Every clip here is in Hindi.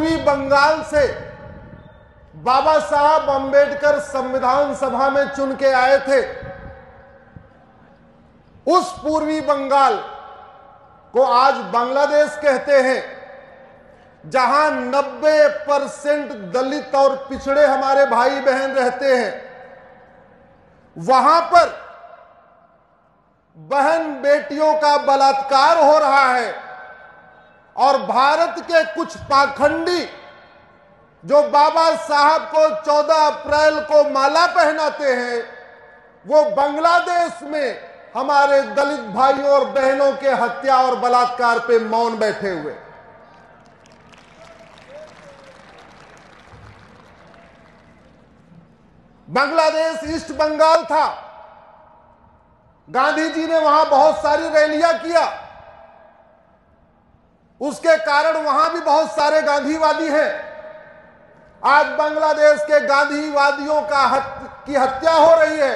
पूर्वी बंगाल से बाबा साहब अंबेडकर संविधान सभा में चुन के आए थे, उस पूर्वी बंगाल को आज बांग्लादेश कहते हैं, जहां 90% दलित और पिछड़े हमारे भाई बहन रहते हैं। वहां पर बहन बेटियों का बलात्कार हो रहा है और भारत के कुछ पाखंडी जो बाबा साहब को 14 अप्रैल को माला पहनाते हैं, वो बांग्लादेश में हमारे दलित भाइयों और बहनों के हत्या और बलात्कार पे मौन बैठे हुए। बांग्लादेश ईस्ट बंगाल था, गांधी जी ने वहां बहुत सारी रैलियां किया, उसके कारण वहां भी बहुत सारे गांधीवादी हैं। आज बांग्लादेश के गांधीवादियों की हत्या हो रही है,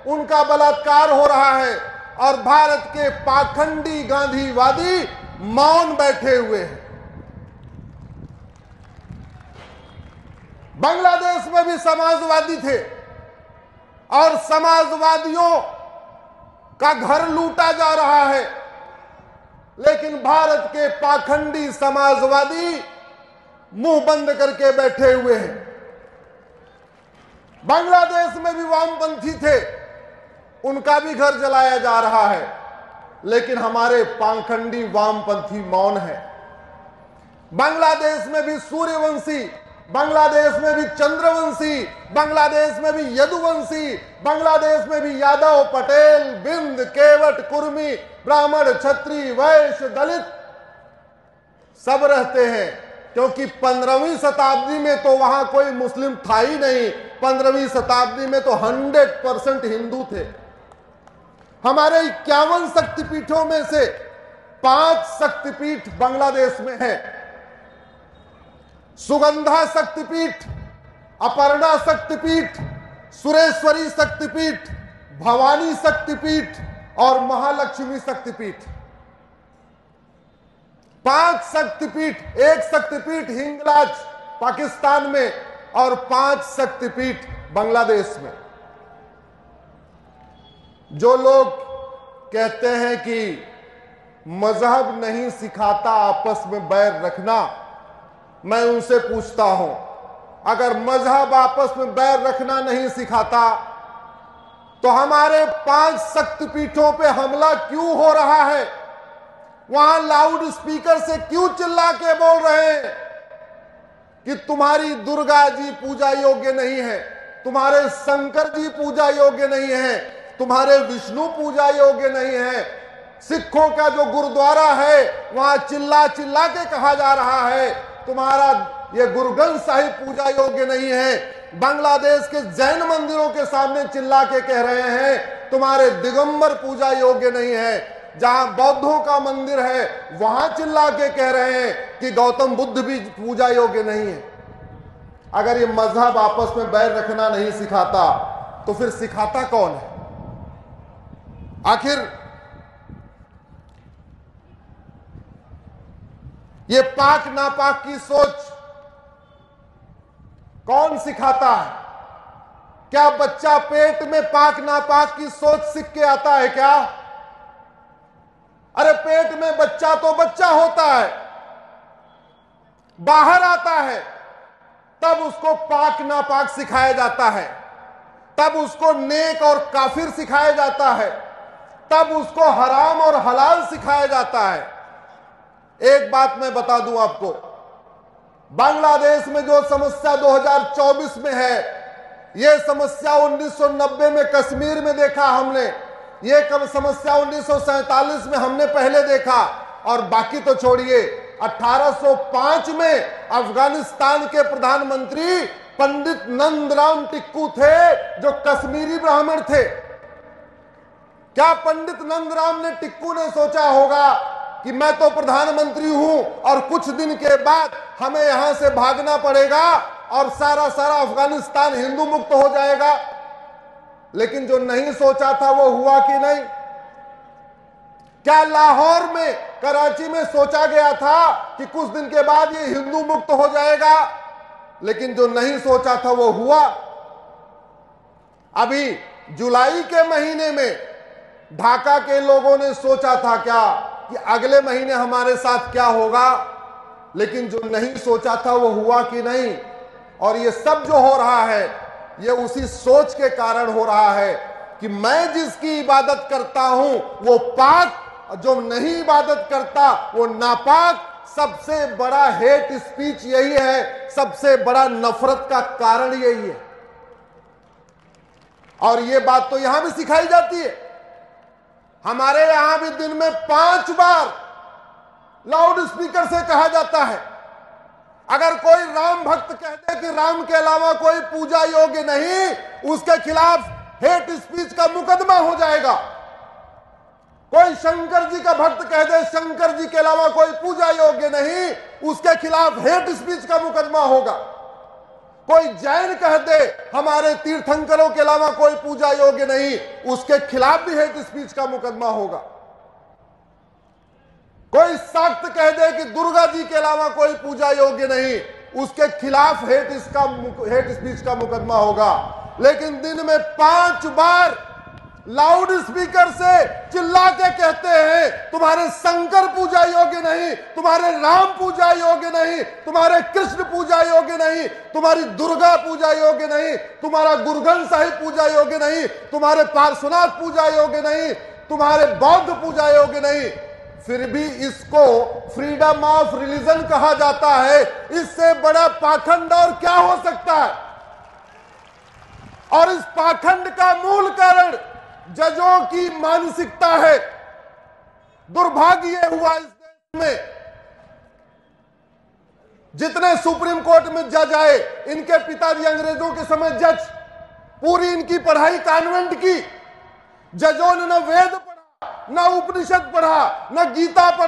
उनका बलात्कार हो रहा है और भारत के पाखंडी गांधीवादी मौन बैठे हुए हैं। बांग्लादेश में भी समाजवादी थे और समाजवादियों का घर लूटा जा रहा है, लेकिन भारत के पाखंडी समाजवादी मुंह बंद करके बैठे हुए हैं। बांग्लादेश में भी वामपंथी थे, उनका भी घर जलाया जा रहा है, लेकिन हमारे पाखंडी वामपंथी मौन है। बांग्लादेश में भी सूर्यवंशी, बांग्लादेश में भी चंद्रवंशी, बांग्लादेश में भी यदुवंशी, बांग्लादेश में भी यादव, पटेल, बिंद, केवट, कुर्मी, ब्राह्मण, क्षत्रिय, वैश्य, दलित सब रहते हैं, क्योंकि 15वीं शताब्दी में तो वहां कोई मुस्लिम था ही नहीं। 15वीं शताब्दी में तो 100% हिंदू थे। हमारे 51 शक्तिपीठों में से 5 शक्तिपीठ बांग्लादेश में है। सुगंधा शक्तिपीठ, अपर्णा शक्तिपीठ, सुरेश्वरी शक्तिपीठ, भवानी शक्तिपीठ और महालक्ष्मी शक्तिपीठ। 5 शक्तिपीठ, एक शक्तिपीठ हिंगलाज पाकिस्तान में और 5 शक्तिपीठ बांग्लादेश में। जो लोग कहते हैं कि मजहब नहीं सिखाता आपस में बैर रखना, मैं उनसे पूछता हूं, अगर मजहब आपस में बैर रखना नहीं सिखाता तो हमारे 5 शक्तिपीठों पे हमला क्यों हो रहा है? वहां लाउड स्पीकर से क्यों चिल्ला के बोल रहे हैं कि तुम्हारी दुर्गा जी पूजा योग्य नहीं है, तुम्हारे शंकर जी पूजा योग्य नहीं है, तुम्हारे विष्णु पूजा योग्य नहीं है। सिखों का जो गुरुद्वारा है वहां चिल्ला चिल्ला के कहा जा रहा है तुम्हारा ये गुरु ग्रंथ साहिब पूजा योग्य नहीं है। बांग्लादेश के जैन मंदिरों के सामने चिल्ला के कह रहे हैं तुम्हारे दिगंबर पूजा योग्य नहीं है। जहां बौद्धों का मंदिर है वहां चिल्ला के कह रहे हैं कि गौतम बुद्ध भी पूजा योग्य नहीं है। अगर ये मजहब आपस में बैर रखना नहीं सिखाता तो फिर सिखाता कौन है? आखिर ये पाक नापाक की सोच कौन सिखाता है? क्या बच्चा पेट में पाक नापाक की सोच सीख के आता है क्या? अरे पेट में बच्चा तो बच्चा होता है, बाहर आता है तब उसको पाक नापाक सिखाया जाता है, तब उसको नेक और काफिर सिखाया जाता है, तब उसको हराम और हलाल सिखाया जाता है। एक बात मैं बता दूं आपको, बांग्लादेश में जो समस्या 2024 में है, यह समस्या 1990 में कश्मीर में देखा हमने, ये समस्या 1947 में हमने पहले देखा, और बाकी तो छोड़िए 1805 में अफगानिस्तान के प्रधानमंत्री पंडित नंदराम टिक्कू थे जो कश्मीरी ब्राह्मण थे। क्या पंडित नंदराम ने टिक्कू ने सोचा होगा कि मैं तो प्रधानमंत्री हूं और कुछ दिन के बाद हमें यहां से भागना पड़ेगा और सारा अफगानिस्तान हिंदू मुक्त हो जाएगा? लेकिन जो नहीं सोचा था वो हुआ कि नहीं? क्या लाहौर में, कराची में सोचा गया था कि कुछ दिन के बाद ये हिंदू मुक्त हो जाएगा? लेकिन जो नहीं सोचा था वो हुआ। अभी जुलाई के महीने में ढाका के लोगों ने सोचा था क्या कि अगले महीने हमारे साथ क्या होगा, लेकिन जो नहीं सोचा था वो हुआ कि नहीं। और ये सब जो हो रहा है ये उसी सोच के कारण हो रहा है कि मैं जिसकी इबादत करता हूं वो पाक, जो नहीं इबादत करता वो नापाक। सबसे बड़ा हेट स्पीच यही है, सबसे बड़ा नफरत का कारण यही है। और ये बात तो यहां भी सिखाई जाती है। हमारे यहां भी दिन में 5 बार लाउड स्पीकर से कहा जाता है, अगर कोई राम भक्त कहते कि राम के अलावा कोई पूजा योग्य नहीं, उसके खिलाफ हेट स्पीच का मुकदमा हो जाएगा। कोई शंकर जी का भक्त कह दे शंकर जी के अलावा कोई पूजा योग्य नहीं, उसके खिलाफ हेट स्पीच का मुकदमा होगा। कोई जैन कह दे हमारे तीर्थंकरों के अलावा कोई पूजा योग्य नहीं, उसके खिलाफ भी हेट स्पीच का मुकदमा होगा। कोई शाक्त कह दे कि दुर्गा जी के अलावा कोई पूजा योग्य नहीं, उसके खिलाफ हेट स्पीच का मुकदमा होगा। लेकिन दिन में 5 बार लाउड स्पीकर से चिल्ला के कहते हैं तुम्हारे शंकर पूजा योग्य नहीं, तुम्हारे राम पूजा योग्य नहीं, तुम्हारे कृष्ण पूजा योग्य नहीं, तुम्हारी दुर्गा पूजा योग्य नहीं, तुम्हारा गुरु ग्रंथ साहिब पूजा योग्य नहीं, तुम्हारे पार्श्वनाथ पूजा योग्य नहीं, तुम्हारे बौद्ध पूजा योग्य नहीं। फिर भी इसको फ्रीडम ऑफ रिलीजन कहा जाता है। इससे बड़ा पाखंड और क्या हो सकता है? और इस पाखंड का मूल कारण जजों की मानसिकता है। दुर्भाग्य हुआ इस देश में जितने सुप्रीम कोर्ट में जज आए, इनके पिताजी अंग्रेजों के समय जज, पूरी इनकी पढ़ाई कॉन्वेंट की। जजों ने न वेद पढ़ा, न उपनिषद पढ़ा, न गीता पढ़ा।